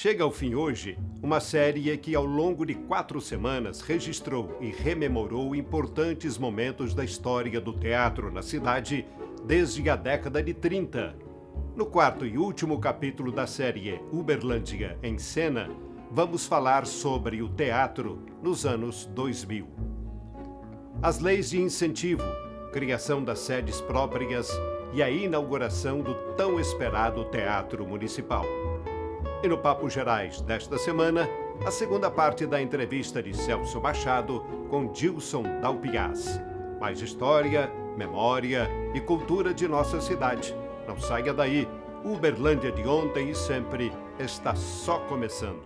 Chega ao fim hoje uma série que ao longo de 4 semanas registrou e rememorou importantes momentos da história do teatro na cidade desde a década de 30. No quarto e último capítulo da série Uberlândia em Cena, vamos falar sobre o teatro nos anos 2000. As leis de incentivo, criação das sedes próprias e a inauguração do tão esperado Teatro Municipal. E no Papo Gerais desta semana, a segunda parte da entrevista de Celso Machado com Dilson Dalpiaz. Mais história, memória e cultura de nossa cidade. Não saia daí, Uberlândia de ontem e sempre está só começando.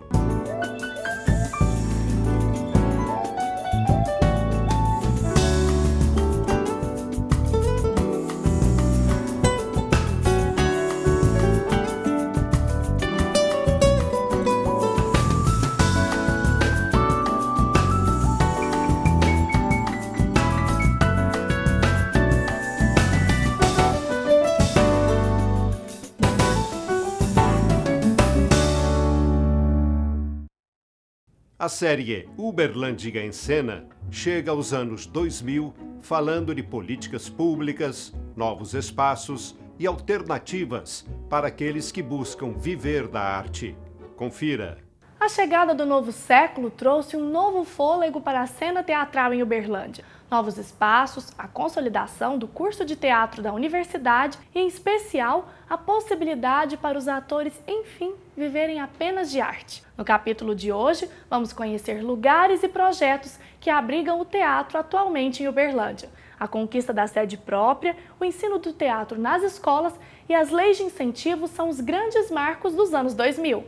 A série Uberlândia em Cena chega aos anos 2000 falando de políticas públicas, novos espaços e alternativas para aqueles que buscam viver da arte. Confira. A chegada do novo século trouxe um novo fôlego para a cena teatral em Uberlândia. Novos espaços, a consolidação do curso de teatro da universidade e, em especial, a possibilidade para os atores, enfim, viverem apenas de arte. No capítulo de hoje, vamos conhecer lugares e projetos que abrigam o teatro atualmente em Uberlândia. A conquista da sede própria, o ensino do teatro nas escolas e as leis de incentivo são os grandes marcos dos anos 2000.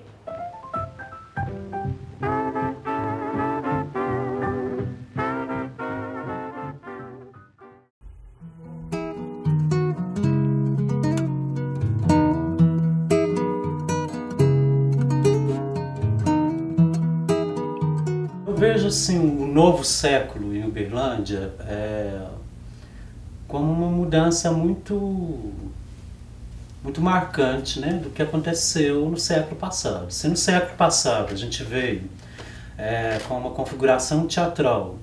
Eu vejo assim, o novo século em Uberlândia como uma mudança muito marcante, né, do que aconteceu no século passado. Se no século passado a gente veio com uma configuração teatral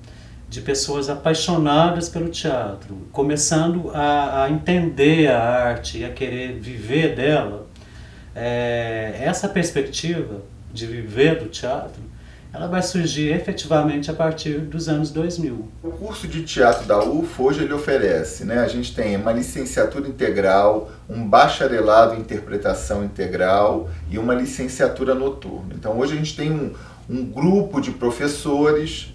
de pessoas apaixonadas pelo teatro, começando a entender a arte e a querer viver dela, essa perspectiva de viver do teatro, ela vai surgir efetivamente a partir dos anos 2000. O curso de teatro da UFO hoje ele oferece, a gente tem uma licenciatura integral, um bacharelado em interpretação integral e uma licenciatura noturna. Então hoje a gente tem um grupo de professores,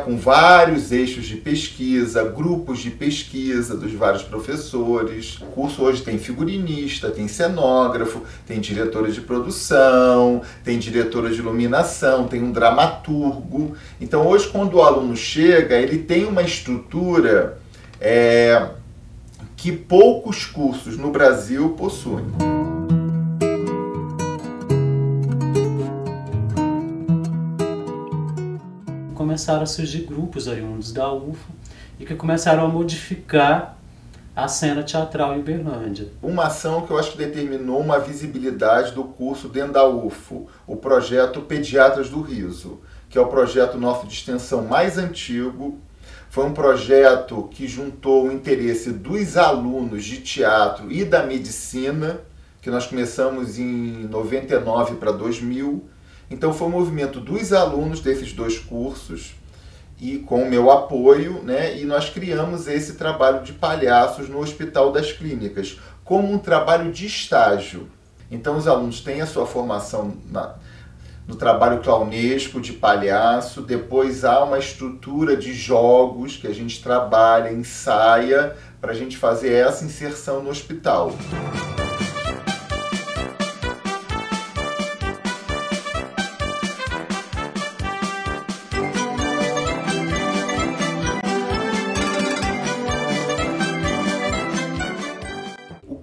com vários eixos de pesquisa, grupos de pesquisa dos vários professores. O curso hoje tem figurinista, tem cenógrafo, tem diretora de produção, tem diretora de iluminação, tem um dramaturgo. Então hoje quando o aluno chega, ele tem uma estrutura que poucos cursos no Brasil possuem. Começaram a surgir grupos oriundos da UFO e que começaram a modificar a cena teatral em Uberlândia. Uma ação que eu acho que determinou uma visibilidade do curso dentro da UFO, o projeto Pediatras do Riso, que é o projeto nosso de extensão mais antigo. Foi um projeto que juntou o interesse dos alunos de teatro e da medicina, que nós começamos em 99 para 2000. Então foi um movimento dos alunos desses dois cursos e com o meu apoio, e nós criamos esse trabalho de palhaços no Hospital das Clínicas, como um trabalho de estágio. Então os alunos têm a sua formação no trabalho clownesco de palhaço, depois há uma estrutura de jogos que a gente trabalha, ensaia, para a gente fazer essa inserção no hospital.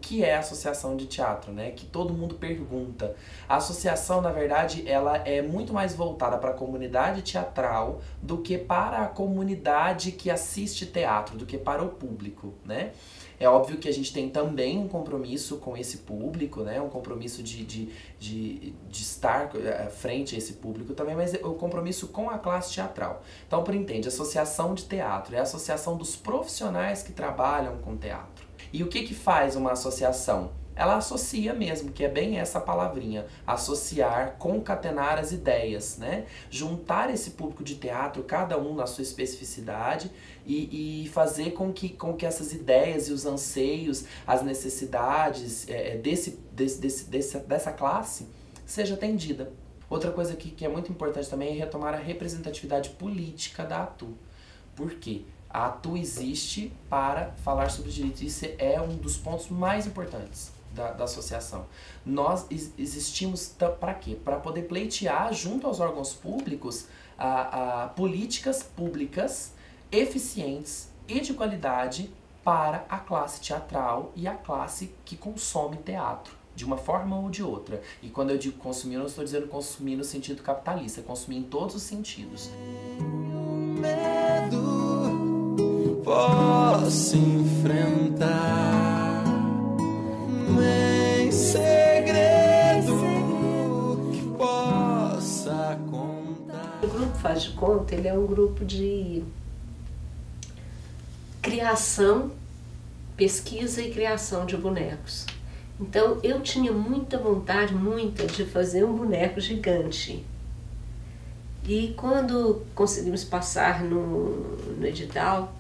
Que é a associação de teatro, que todo mundo pergunta. A associação, na verdade, ela é muito mais voltada para a comunidade teatral do que para a comunidade que assiste teatro, do que para o público, É óbvio que a gente tem também um compromisso com esse público, né? Um compromisso de estar frente a esse público também, mas o compromisso com a classe teatral. Então, por entende, associação de teatro é a associação dos profissionais que trabalham com teatro. E o que faz uma associação? Ela associa mesmo, que é bem essa palavrinha, associar, concatenar as ideias, né? Juntar esse público de teatro, cada um na sua especificidade, e fazer com que essas ideias e os anseios, as necessidades dessa classe seja atendida. Outra coisa que é muito importante também é retomar a representatividade política da ATU. Por quê? A ATU existe para falar sobre direitos. Isso é um dos pontos mais importantes da associação. Nós existimos para quê? Para poder pleitear junto aos órgãos públicos políticas públicas eficientes e de qualidade para a classe teatral e a classe que consome teatro, de uma forma ou de outra. E quando eu digo consumir, eu não estou dizendo consumir no sentido capitalista, consumir em todos os sentidos. Medo posso enfrentar, nem segredo que possa contar. O Grupo Faz de Conta, ele é um grupo de criação, pesquisa e criação de bonecos. Então eu tinha muita vontade, de fazer um boneco gigante. E quando conseguimos passar no edital,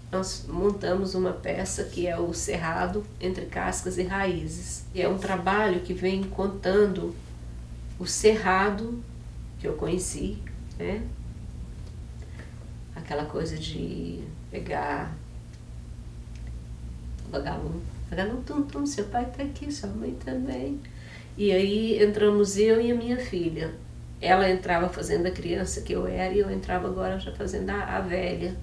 nós montamos uma peça que é o Cerrado entre Cascas e Raízes. E é um trabalho que vem contando o cerrado que eu conheci, né? Aquela coisa de pegar vagalume, tum, seu pai tá aqui, sua mãe também. E aí entramos eu e a minha filha. Ela entrava fazendo a criança que eu era e eu entrava agora já fazendo a velha.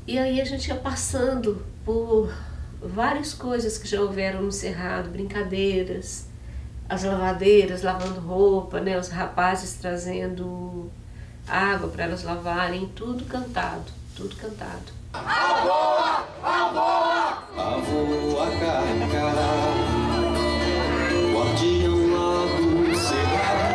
E aí a gente ia passando por várias coisas que já houveram no Cerrado, brincadeiras, as lavadeiras lavando roupa, né, os rapazes trazendo água para elas lavarem, tudo cantado, tudo cantado. Avoa, avoa, avoa, carcará, guardião lá do cerrado.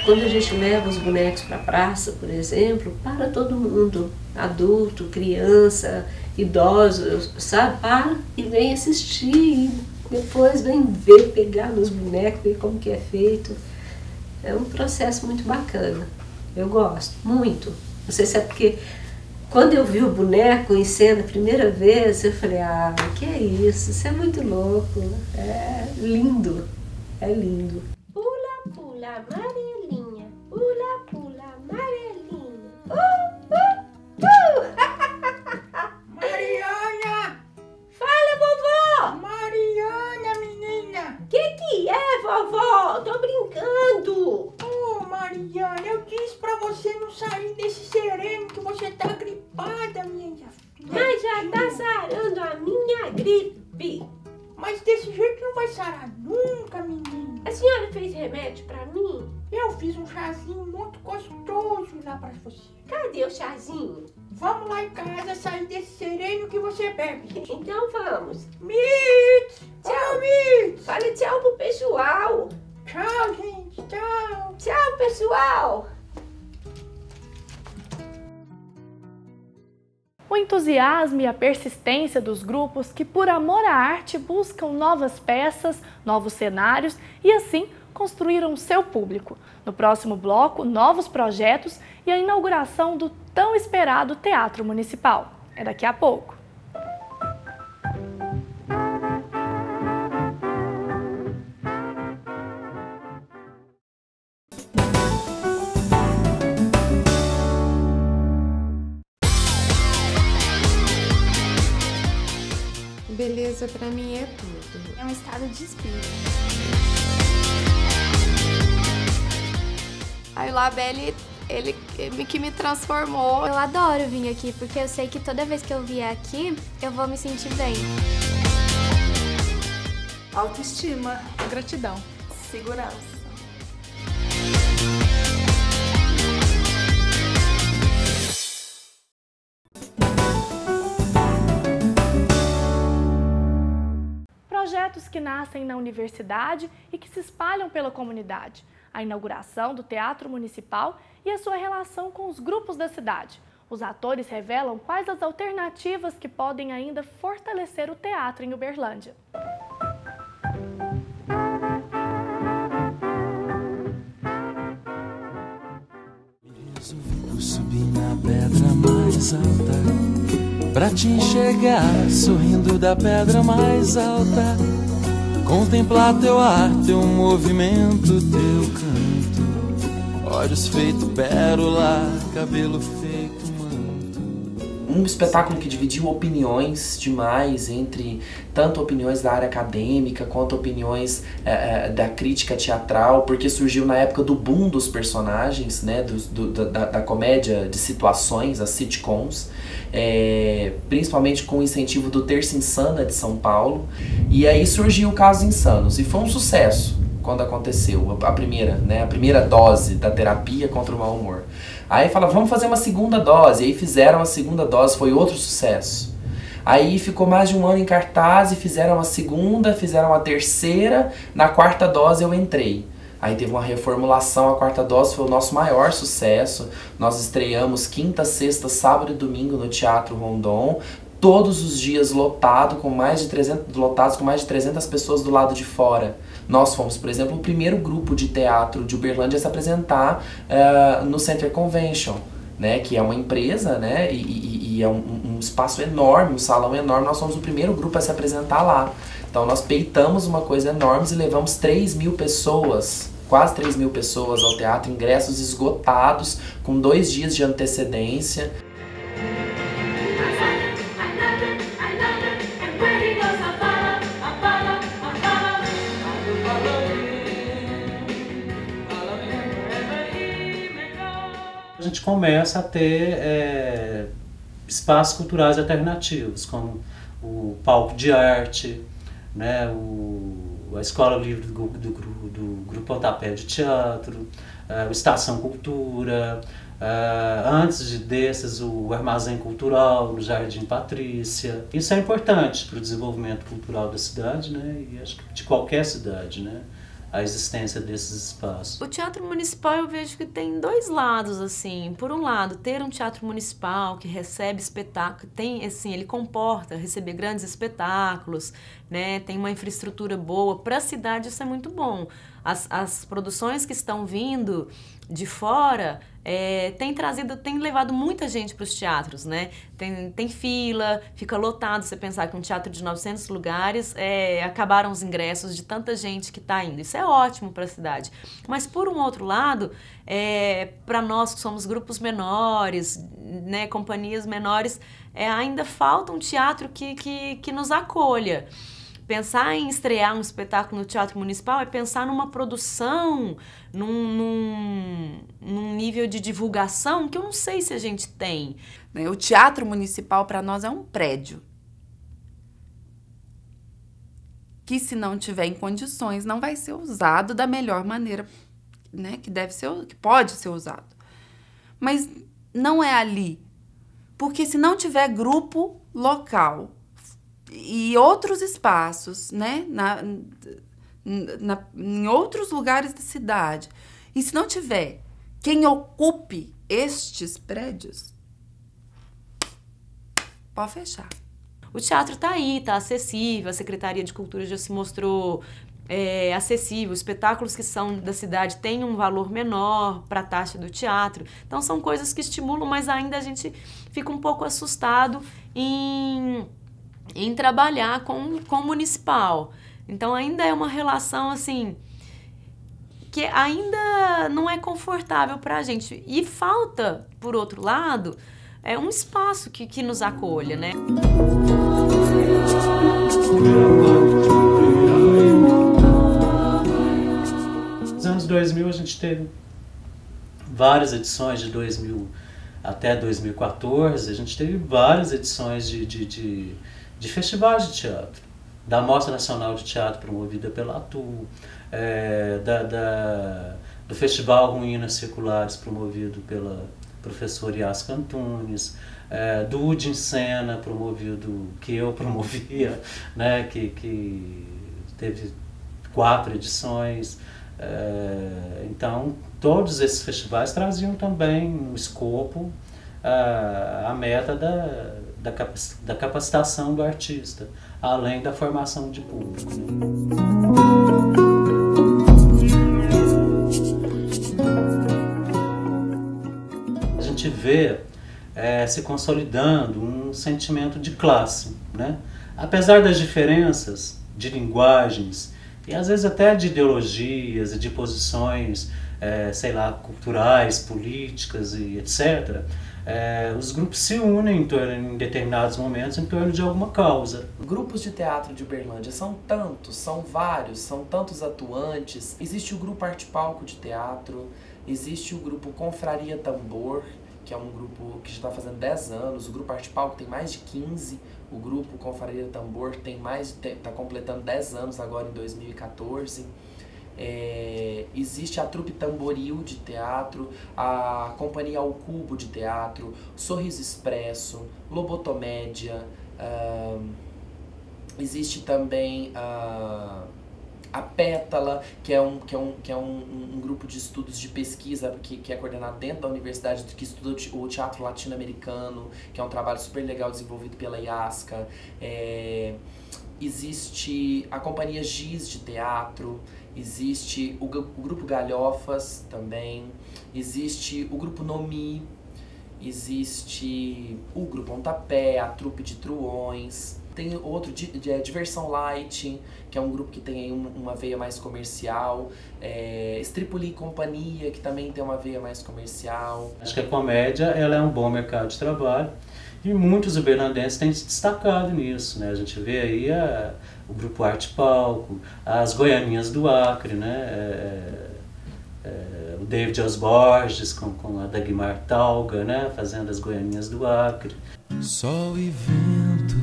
Quando a gente leva os bonecos para a praça, por exemplo, para todo mundo, adulto, criança, idosos, sabe? Para e vem assistir, depois vem ver, pegar nos bonecos, ver como que é feito. É um processo muito bacana, eu gosto, muito. Não sei se é porque quando eu vi o boneco em cena a primeira vez, eu falei, que é isso é muito louco, é lindo, é lindo. Pula, pula, amarelinha, pula, pula, amarelinha, Mariana! Fala, vovó! Mariana, menina! Que é, vovó? Tô brincando! Oh, Mariana, eu disse pra você não sair desse sereno que você tá gripada, minha filha. Mas já tá sarando a minha gripe. Mas desse jeito não vai sarar nunca, menina. A senhora fez remédio pra mim? Eu fiz um chazinho muito gostoso lá pra você. Cadê o chazinho? Vamos lá em casa sair desse sereno que você bebe. Então vamos. Mitz! Tchau, Mitz! Fala tchau pro pessoal. Tchau, gente. Tchau. Tchau, pessoal. O entusiasmo e a persistência dos grupos que, por amor à arte, buscam novas peças, novos cenários e, assim, construíram seu público. No próximo bloco, novos projetos e a inauguração do tão esperado Teatro Municipal. É daqui a pouco. Beleza pra mim é tudo. É um estado de espírito. Aí o Labelle, ele que me transformou. Eu adoro vir aqui, porque eu sei que toda vez que eu vier aqui, eu vou me sentir bem. Autoestima. Gratidão. Segurança. Projetos que nascem na universidade e que se espalham pela comunidade. A inauguração do Teatro Municipal e a sua relação com os grupos da cidade. Os atores revelam quais as alternativas que podem ainda fortalecer o teatro em Uberlândia. Vou subir na pedra mais alta pra te enxergar, sorrindo da pedra mais alta. Contemplar teu ar, teu movimento, teu canto. Olhos feito pérola, cabelo feito manto. Um espetáculo que dividiu opiniões demais entre tanto opiniões da área acadêmica quanto opiniões da crítica teatral, porque surgiu na época do boom dos personagens, né, da comédia de situações, as sitcoms, principalmente com o incentivo do Terça Insana de São Paulo, e aí surgiu o Casos Insanos, e foi um sucesso quando aconteceu a primeira dose da terapia contra o mau humor. Aí fala, vamos fazer uma segunda dose, e aí fizeram a segunda dose, foi outro sucesso. Aí ficou mais de um ano em cartaz e fizeram a segunda, fizeram a terceira, na quarta dose eu entrei. Aí teve uma reformulação, a quarta dose foi o nosso maior sucesso. Nós estreamos quinta, sexta, sábado e domingo no Teatro Rondon, todos os dias lotados com mais de 300 pessoas do lado de fora. Nós fomos, por exemplo, o primeiro grupo de teatro de Uberlândia a se apresentar no Center Convention, né, que é uma empresa, né, e é um espaço enorme, um salão enorme. Nós somos o primeiro grupo a se apresentar lá. Então nós peitamos uma coisa enorme e levamos 3.000 pessoas, quase 3.000 pessoas ao teatro, ingressos esgotados, com 2 dias de antecedência. A gente começa a ter espaços culturais alternativos, como o palco de arte, né, a Escola Livre do Grupo Pontapé de Teatro, o Estação Cultura, antes desses o Armazém Cultural no Jardim Patrícia. Isso é importante para o desenvolvimento cultural da cidade, né, e acho que de qualquer cidade, né, a existência desses espaços. O Teatro Municipal eu vejo que tem 2 lados, assim. Por um lado, ter um teatro municipal que recebe espetáculo, tem, assim, ele comporta receber grandes espetáculos, né? Tem uma infraestrutura boa. Para a cidade isso é muito bom. As produções que estão vindo de fora tem levado muita gente para os teatros, né? Tem fila, fica lotado. Você pensar que um teatro de 900 lugares, acabaram os ingressos de tanta gente que está indo. Isso é ótimo para a cidade. Mas, por um outro lado, para nós que somos grupos menores, né, companhias menores, ainda falta um teatro que nos acolha. Pensar em estrear um espetáculo no Teatro Municipal é pensar numa produção, num nível de divulgação que eu não sei se a gente tem. O Teatro Municipal para nós é um prédio que, se não tiver em condições, não vai ser usado da melhor maneira, né, que pode ser usado. Mas não é ali, porque se não tiver grupo local e outros espaços, né, em outros lugares da cidade, e se não tiver quem ocupe estes prédios, pode fechar. O teatro está aí, está acessível, a Secretaria de Cultura já se mostrou acessível, os espetáculos que são da cidade têm um valor menor para a taxa do teatro, então são coisas que estimulam, mas ainda a gente fica um pouco assustado em trabalhar com o municipal. Então ainda é uma relação assim que ainda não é confortável para a gente. E falta, por outro lado, um espaço que nos acolha, né? Nos anos 2000 a gente teve várias edições, de 2000 até 2014, a gente teve várias edições de festivais de teatro, da Mostra Nacional de Teatro promovida pela ATU, do Festival Ruínas Circulares promovido pela professora Yasca Antunes, do UD em Cena promovido, que eu promovia, né, que teve 4 edições. Então, todos esses festivais traziam também um escopo, a meta da capacitação do artista, além da formação de público, né? A gente vê se consolidando um sentimento de classe, né? Apesar das diferenças de linguagens e às vezes até de ideologias e de posições, sei lá, culturais, políticas e etc., os grupos se unem em determinados momentos em torno de alguma causa. Grupos de teatro de Uberlândia são tantos, são vários, são tantos atuantes. Existe o grupo Arte Palco de Teatro, existe o grupo Confraria Tambor, que é um grupo que já está fazendo 10 anos, o grupo Arte Palco tem mais de 15, o grupo Confraria Tambor está completando 10 anos agora em 2014. Existe a Trupe Tamboril de Teatro, a Companhia Ao Cubo de Teatro, Sorriso Expresso, Lobotomédia, existe também a Pétala, que é um grupo de estudos de pesquisa que é coordenado dentro da universidade, que estuda o teatro latino-americano, que é um trabalho super legal desenvolvido pela Yasca. Existe a Companhia Giz de Teatro, existe o grupo Galhofas também, existe o grupo Nomi, existe o grupo Pontapé, a Trupe de Truões. Tem outro, Diversão Light, que é um grupo que tem aí uma veia mais comercial. Stripoli Companhia, que também tem uma veia mais comercial. Acho que a comédia ela é um bom mercado de trabalho e muitos uberlandenses têm se destacado nisso, né? A gente vê aí o grupo Arte Palco, as Goianinhas do Acre, né? O David Osborges com a Dagmar Talga, né? Fazendo as Goianinhas do Acre. Sol e vento,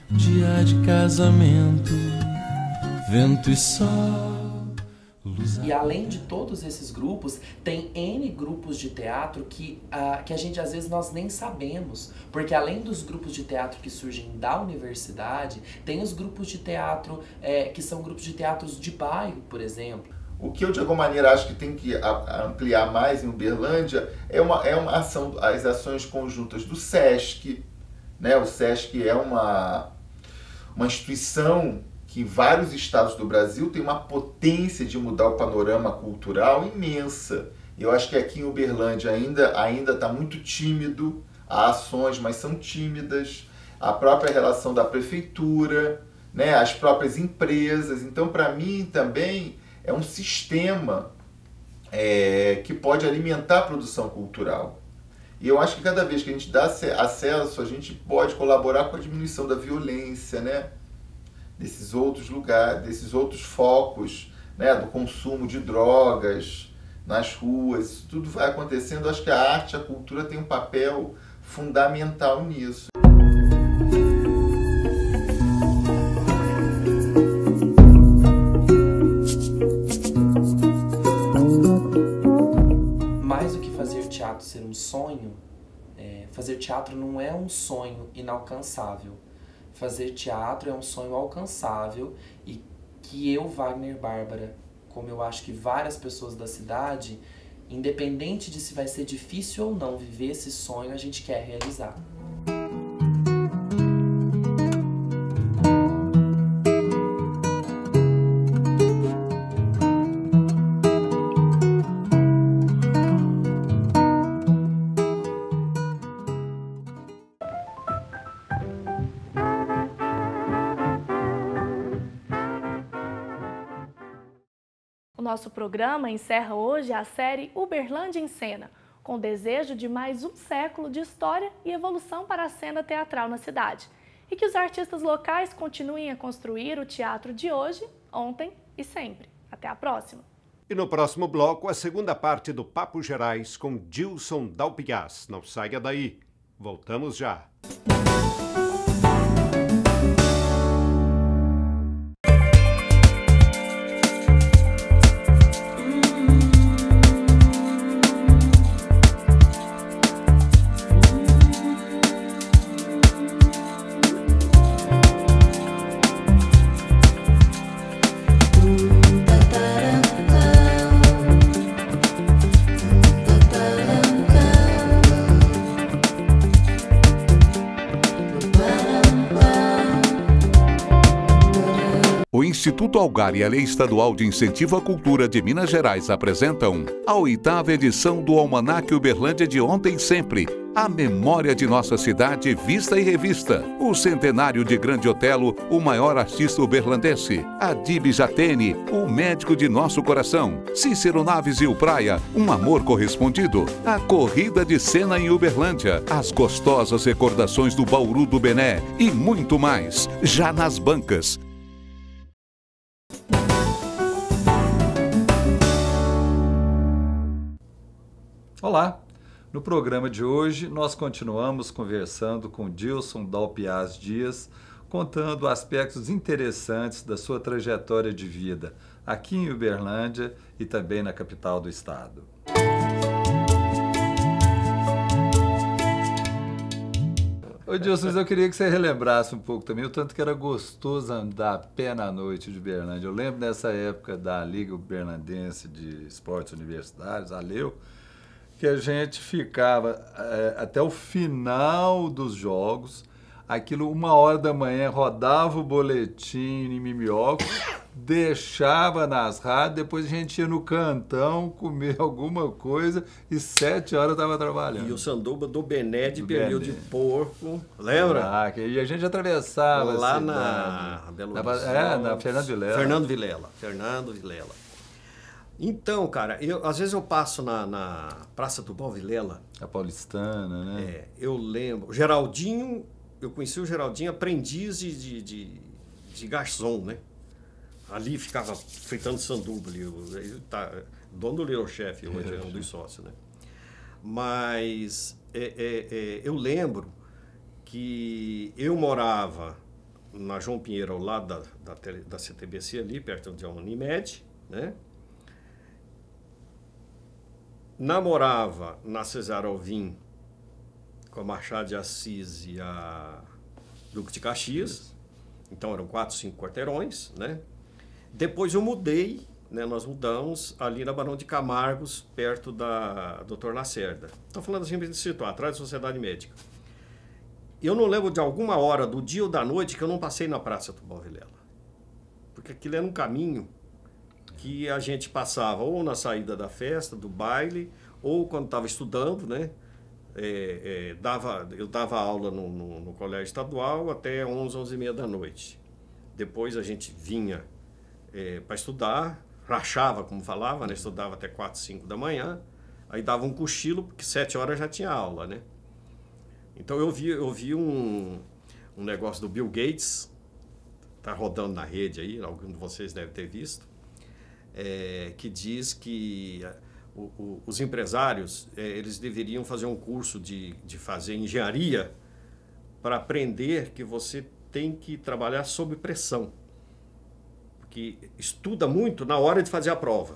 dia de casamento, vento e sol. E além de todos esses grupos, tem N grupos de teatro que a gente às vezes nós nem sabemos. Porque além dos grupos de teatro que surgem da universidade, tem os grupos de teatro que são grupos de teatros de bairro, por exemplo. O que eu, de alguma maneira, acho que tem que ampliar mais em Uberlândia é uma ação, as ações conjuntas do SESC, né? O SESC é uma instituição que em vários estados do Brasil tem uma potência de mudar o panorama cultural imensa. Eu acho que aqui em Uberlândia ainda está muito tímido, há ações, mas são tímidas, a própria relação da prefeitura, né? As próprias empresas. Então, para mim, também é um sistema que pode alimentar a produção cultural. E eu acho que cada vez que a gente dá acesso, a gente pode colaborar com a diminuição da violência, né? Desses outros lugares, desses outros focos, né? Do consumo de drogas nas ruas. Isso tudo vai acontecendo. Eu acho que a arte, a cultura tem um papel fundamental nisso. Ser um sonho, fazer teatro não é um sonho inalcançável. Fazer teatro é um sonho alcançável e que eu, Wagner Bárbara, como eu acho que várias pessoas da cidade, independente de se vai ser difícil ou não viver esse sonho, a gente quer realizar. Nosso programa encerra hoje a série Uberlândia em Cena, com o desejo de mais um século de história e evolução para a cena teatral na cidade. E que os artistas locais continuem a construir o teatro de hoje, ontem e sempre. Até a próxima! E no próximo bloco, a segunda parte do Papo Gerais com Dilson Dalpiaz. Não saia daí. Voltamos já. Instituto Algar e a Lei Estadual de Incentivo à Cultura de Minas Gerais apresentam a 8ª edição do Almanaque Uberlândia de Ontem e Sempre. A memória de nossa cidade vista e revista. O centenário de Grande Otelo, o maior artista uberlandense. Adib Jatene, o médico de nosso coração. Cícero Naves e o Praia, um amor correspondido. A corrida de cena em Uberlândia. As gostosas recordações do Bauru do Bené. E muito mais, já nas bancas. Olá! No programa de hoje, nós continuamos conversando com Dilson Dalpiaz Dias, contando aspectos interessantes da sua trajetória de vida aqui em Uberlândia e também na capital do estado. Ô Dilson, eu queria que você relembrasse um pouco também o tanto que era gostoso andar a pé na noite de Uberlândia. Eu lembro dessa época da Liga Uberlandense de Esportes Universitários, a LEU, que a gente ficava até o final dos jogos, aquilo 1h da manhã, rodava o boletim em Mimióco, deixava nas rádios, depois a gente ia no cantão comer alguma coisa e 7h estava trabalhando. E o sanduba do Bené de pernil de porco, lembra? E a gente atravessava lá na Belo Horizonte. Na Fernando Vilela. Fernando Vilela. Então, cara, às vezes eu passo na Praça do Vilela. A Paulistana, né? Eu lembro. O Geraldinho, eu conheci o Geraldinho aprendiz de garçom, né? Ali ficava fritando sanduba ali. Ele tá, dono do Little Chef, hoje é um dos sócios, né? Mas eu lembro que eu morava na João Pinheiro, ao lado da CTBC ali, perto de uma Unimed, né? Namorava na Cesar Alvim com a Machado de Assis e a Duque de Caxias. Então eram 4, 5 quarteirões, né? Depois eu mudei, né? Nós mudamos ali na Barão de Camargos, perto da Doutor Lacerda. Estou falando assim para situar, atrás da Sociedade Médica. Eu não lembro de alguma hora do dia ou da noite que eu não passei na Praça Tubal Vilela. Porque aquilo era um caminho que a gente passava ou na saída da festa, do baile, ou quando estava estudando, né? Eu dava aula no colégio estadual até 11, 11h30 da noite. Depois a gente vinha para estudar, rachava, como falava, né? Estudava até 4, 5 da manhã, aí dava um cochilo, porque 7h já tinha aula, né? Então eu vi um negócio do Bill Gates, tá rodando na rede aí, algum de vocês deve ter visto, que diz que os empresários eles deveriam fazer um curso de fazer engenharia para aprender que você tem que trabalhar sob pressão, porque estuda muito na hora de fazer a prova,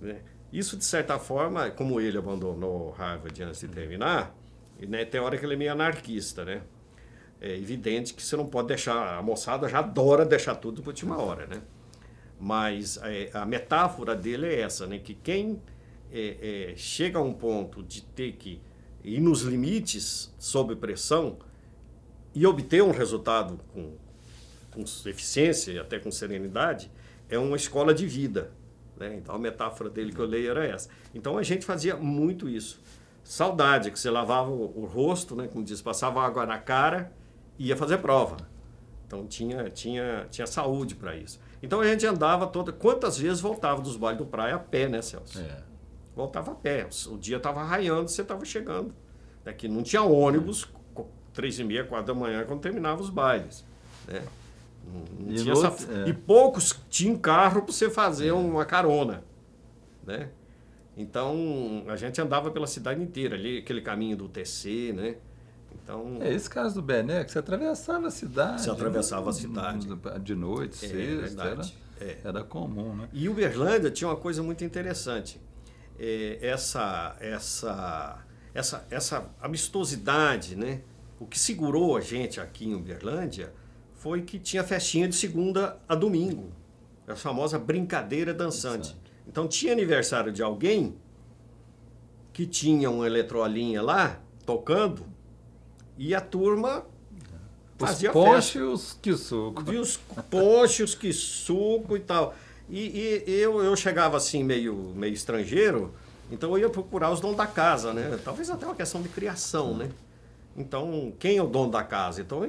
né? Isso, de certa forma, como ele abandonou Harvard antes de terminar, né, tem hora que ele é meio anarquista, né? É evidente que você não pode deixar, a moçada já adora deixar tudo para a última hora, né? Mas a metáfora dele é essa, né? Que quem chega a um ponto de ter que ir nos limites, sob pressão, e obter um resultado com eficiência e até com serenidade, é uma escola de vida, né? Então a metáfora dele que eu leio era essa. Então a gente fazia muito isso. Saudade, que você lavava o rosto, né? Como diz, passava água na cara e ia fazer prova. Então tinha saúde para isso. Então a gente andava quantas vezes voltava dos bailes do praia a pé, né, Celso? Voltava a pé. O dia estava raiando, você estava chegando. Que não tinha ônibus 3h30, 4 da manhã, quando terminava os bailes, né? Não tinha e poucos tinham carro para você fazer uma carona, né? Então a gente andava pela cidade inteira, ali aquele caminho do TC, né? Então, esse caso do Bené, que você atravessava a cidade. Você atravessava a cidade. De noite, sexta, era comum, né? E Uberlândia tinha uma coisa muito interessante. Essa amistosidade, né? O que segurou a gente aqui em Uberlândia foi que tinha festinha de segunda a domingo. A famosa brincadeira dançante. Então tinha aniversário de alguém que tinha uma eletrolinha lá, tocando, e a turma fazia ponches festa. e os quiçuco. Vi os ponches, os quiçuco e tal. E eu chegava assim meio estrangeiro, então eu ia procurar os donos da casa, né? Talvez até uma questão de criação, né? Então, quem é o dono da casa? Então,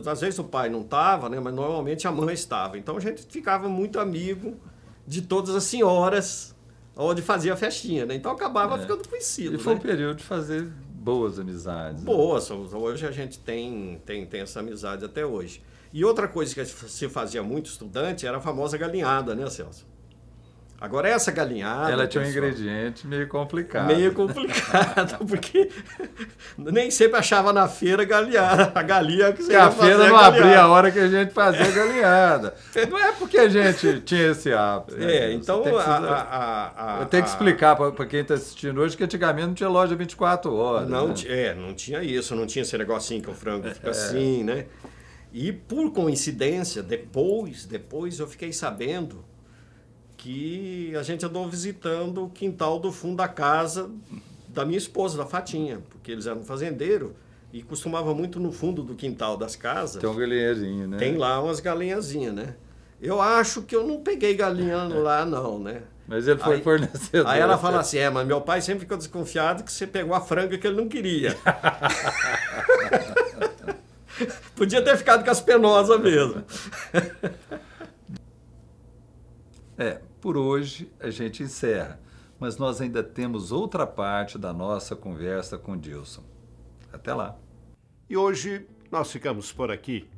às vezes o pai não estava, né? Mas normalmente a mãe estava. Então, a gente ficava muito amigo de todas as senhoras onde fazia a festinha, né? Então, acabava ficando conhecido, E foi né? um período de fazer boas amizades. Boas. Né? Hoje a gente tem essa amizade até hoje. E outra coisa que se fazia muito estudante era a famosa galinhada, né, Celso? Agora, essa galinhada... Ela tinha um pessoal, ingrediente meio complicado. Meio complicado, porque nem sempre achava na feira galinhada, a galinha que você ia fazer. A feira não abria a hora que a gente fazia a galinhada. Não é porque a gente tinha esse hábito. Né? Então... Eu tenho que explicar para quem está assistindo hoje que antigamente não tinha loja 24 horas. Não, né? Não tinha isso, não tinha esse negocinho que o frango fica assim, né? E por coincidência, depois eu fiquei sabendo que a gente andou visitando o quintal do fundo da casa da minha esposa, da Fatinha, porque eles eram fazendeiros e costumava muito no fundo do quintal das casas. Tem um galinhazinho, né? Tem lá umas galinhazinhas, né? Eu acho que eu não peguei galinha lá, não, né? Mas ele foi fornecedor. Aí ela fala assim, mas meu pai sempre ficou desconfiado que você pegou a franga que ele não queria. Podia ter ficado com as penosas mesmo. Por hoje a gente encerra, mas nós ainda temos outra parte da nossa conversa com o Dilson. Até lá. E hoje nós ficamos por aqui.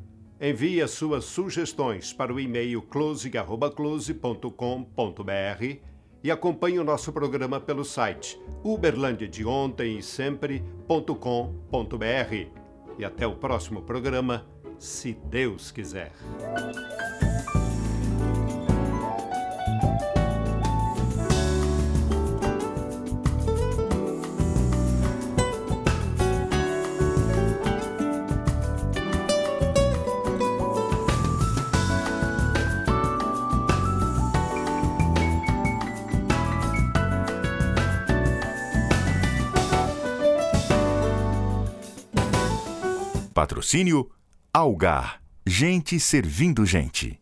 Envie as suas sugestões para o e-mail close@close.com.br e acompanhe o nosso programa pelo site uberlandiadeontem-sempre.com.br. E até o próximo programa, se Deus quiser. Patrocínio Algar. Gente servindo gente.